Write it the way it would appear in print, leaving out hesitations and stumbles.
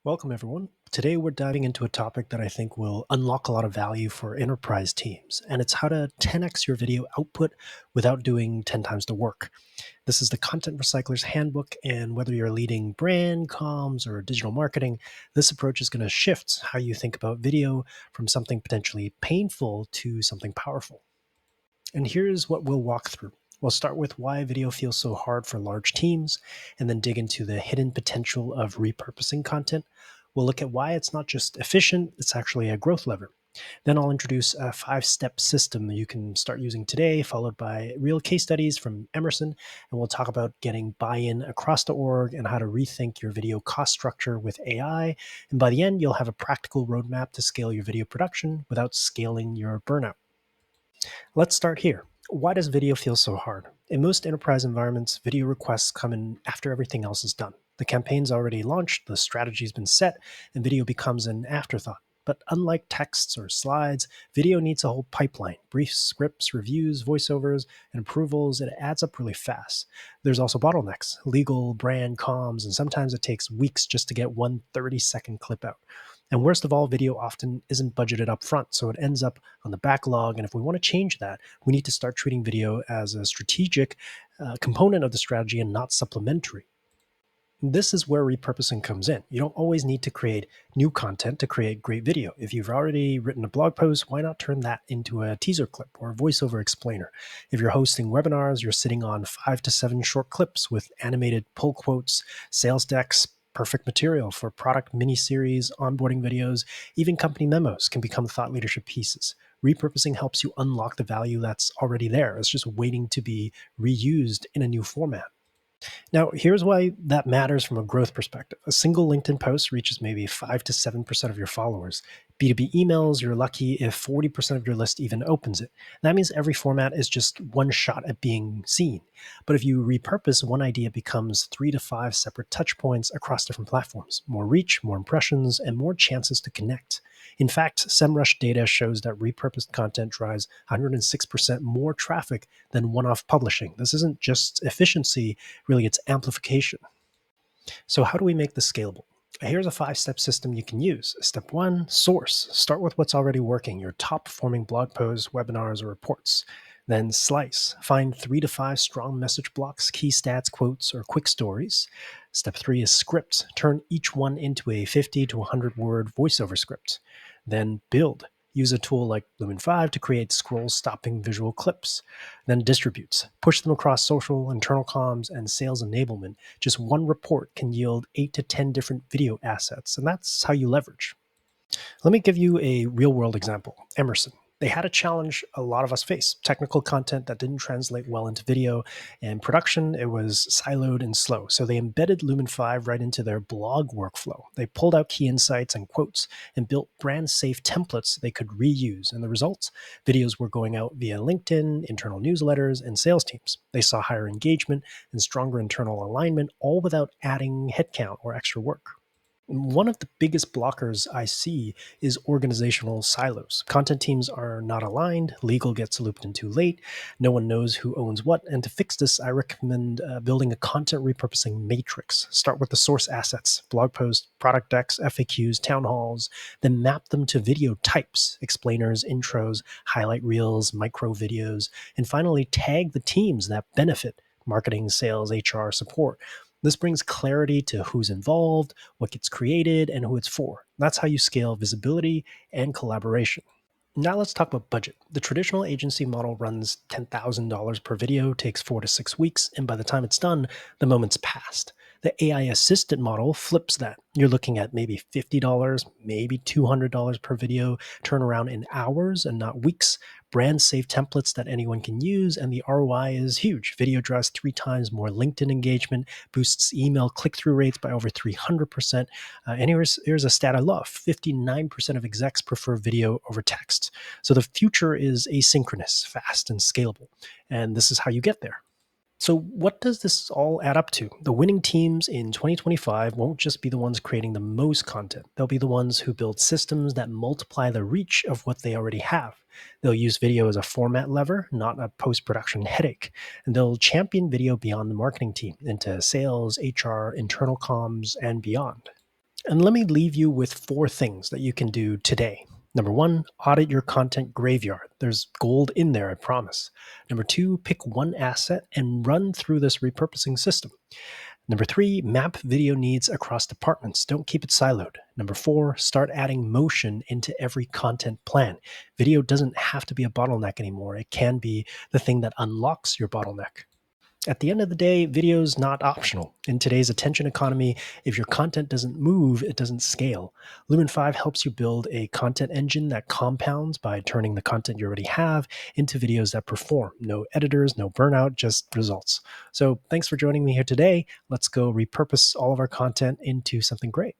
Welcome, everyone. Today, we're diving into a topic that I think will unlock a lot of value for enterprise teams, and it's how to 10x your video output without doing 10 times the work. This is the Content Recycler's Handbook, and whether you're leading brand, comms, or digital marketing, this approach is going to shift how you think about video from something potentially painful to something powerful. And here's what we'll walk through. We'll start with why video feels so hard for large teams, and then dig into the hidden potential of repurposing content. We'll look at why it's not just efficient, it's actually a growth lever. Then I'll introduce a 5-step system you can start using today, followed by real case studies from Emerson. And we'll talk about getting buy-in across the org and how to rethink your video cost structure with AI. And by the end, you'll have a practical roadmap to scale your video production without scaling your burnout. Let's start here. Why does video feel so hard? In most enterprise environments, video requests come in after everything else is done. The campaign's already launched, the strategy's been set, and video becomes an afterthought. But unlike texts or slides, video needs a whole pipeline: briefs, scripts, reviews, voiceovers, and approvals. It adds up really fast. There's also bottlenecks: legal, brand, comms, and sometimes it takes weeks just to get one 30-second clip out. And worst of all, video often isn't budgeted up front, so it ends up on the backlog. And if we want to change that, we need to start treating video as a strategic component of the strategy and not supplementary. This is where repurposing comes in. You don't always need to create new content to create great video. If you've already written a blog post, why not turn that into a teaser clip or a voiceover explainer? If you're hosting webinars, you're sitting on 5 to 7 short clips with animated pull quotes, sales decks. Perfect material for product mini-series, onboarding videos, even company memos can become thought leadership pieces. Repurposing helps you unlock the value that's already there. It's just waiting to be reused in a new format. Now, here's why that matters from a growth perspective. A single LinkedIn post reaches maybe 5 to 7% of your followers. B2B emails, you're lucky if 40% of your list even opens it. That means every format is just one shot at being seen. But if you repurpose, one idea becomes 3 to 5 separate touch points across different platforms. More reach, more impressions, and more chances to connect. In fact, SEMrush data shows that repurposed content drives 106% more traffic than one-off publishing. This isn't just efficiency, really it's amplification. So how do we make this scalable? Here's a 5-step system you can use. Step 1, source. Start with what's already working, your top performing blog posts, webinars, or reports. Then slice. Find 3 to 5 strong message blocks, key stats, quotes, or quick stories. Step 3 is script. Turn each one into a 50 to 100 word voiceover script. Then build. Use a tool like Lumen5 to create scroll-stopping visual clips. Then distributes. Push them across social, internal comms, and sales enablement. Just one report can yield 8 to 10 different video assets, and that's how you leverage. Let me give you a real-world example. Emerson. They had a challenge a lot of us face: technical content that didn't translate well into video, and production, it was siloed and slow. So they embedded Lumen5 right into their blog workflow. They pulled out key insights and quotes and built brand-safe templates they could reuse. And the results? Videos were going out via LinkedIn, internal newsletters, and sales teams. They saw higher engagement and stronger internal alignment, all without adding headcount or extra work. One of the biggest blockers I see is organizational silos. Content teams are not aligned, legal gets looped in too late, no one knows who owns what. And to fix this, I recommend building a content repurposing matrix. Start with the source assets: blog posts, product decks, FAQs, town halls, then map them to video types: explainers, intros, highlight reels, micro videos, and finally tag the teams that benefit: marketing, sales, HR, support. This brings clarity to who's involved, what gets created, and who it's for. That's how you scale visibility and collaboration. Now let's talk about budget. The traditional agency model runs $10,000 per video, takes 4 to 6 weeks, and by the time it's done, the moment's passed. The AI assistant model flips that. You're looking at maybe $50, maybe $200 per video, turnaround in hours and not weeks, brand safe templates that anyone can use, and the ROI is huge. Video drives 3 times more LinkedIn engagement, boosts email click-through rates by over 300%. And here's a stat I love: 59% of execs prefer video over text. So the future is asynchronous, fast, and scalable. And this is how you get there. So what does this all add up to? The winning teams in 2025 won't just be the ones creating the most content. They'll be the ones who build systems that multiply the reach of what they already have. They'll use video as a format lever, not a post-production headache. And they'll champion video beyond the marketing team into sales, HR, internal comms, and beyond. And let me leave you with 4 things that you can do today. Number 1, audit your content graveyard. There's gold in there, I promise. Number 2, pick one asset and run through this repurposing system. Number 3, map video needs across departments. Don't keep it siloed. Number 4, start adding motion into every content plan. Video doesn't have to be a bottleneck anymore. It can be the thing that unlocks your bottleneck. At the end of the day, video is not optional. In today's attention economy, if your content doesn't move, it doesn't scale. Lumen5 helps you build a content engine that compounds by turning the content you already have into videos that perform. No editors, no burnout, just results. So thanks for joining me here today. Let's go repurpose all of our content into something great.